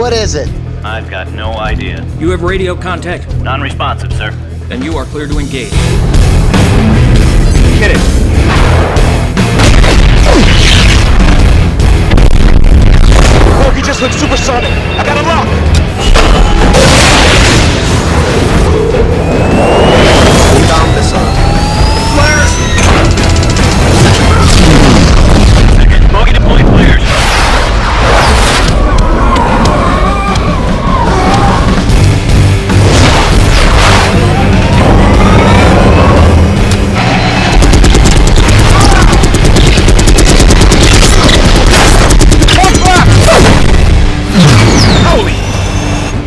What is it? I've got no idea. You have radio contact? Non-responsive, sir. Then you are clear to engage. Get it. He just went supersonic. I got a lock. Down missile. Flares. Bogey deployed flares.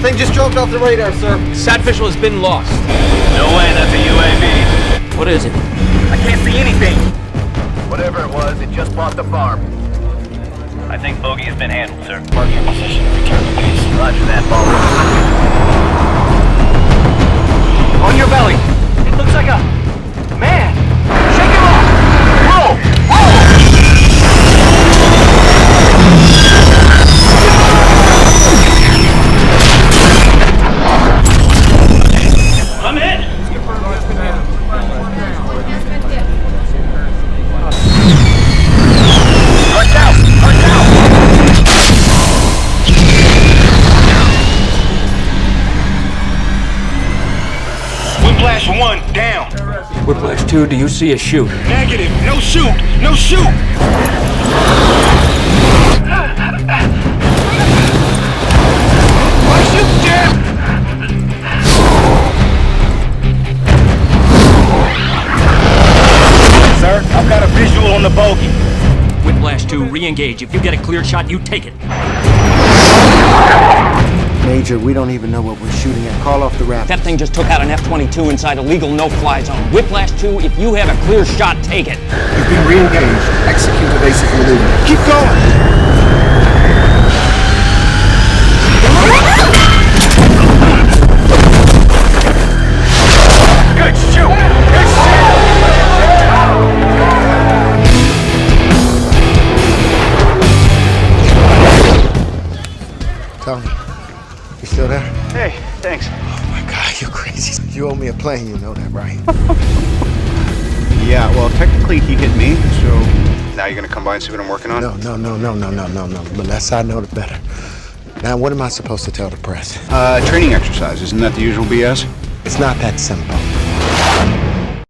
Thing just dropped off the radar, sir. Sat visual has been lost. No way, that's a UAV. What is it? I can't see anything. Whatever it was, it just bought the farm. I think Bogey has been handled, sir. Mark your position and return to base. Roger that, ball. On your belly. It looks like a man. Shake him off. Roll! Roll! I'm in! Watch out! Watch out! Whiplash 1, down. Whiplash 2, do you see a shoot? Negative. No shoot. No shoot. Why shoot, Jim? Sir, I've got a visual on the bogey. Whiplash 2, re-engage. If you get a clear shot, you take it. Major, we don't even know what we're shooting at. Call off the Raptors. That thing just took out an F-22 inside a legal no-fly zone. Whiplash 2, if you have a clear shot, take it. You've been re-engaged. Execute evasive maneuver. Keep going. Good shoot! Good shoot! Tony, you still there? Hey, thanks. Oh my God, you're crazy. You owe me a plane, you know that, right? Yeah, well, technically he hit me, so now you're gonna come by and see what I'm working on? No. The less I know, the better. Now, what am I supposed to tell the press? Training exercise, isn't that the usual BS? It's not that simple.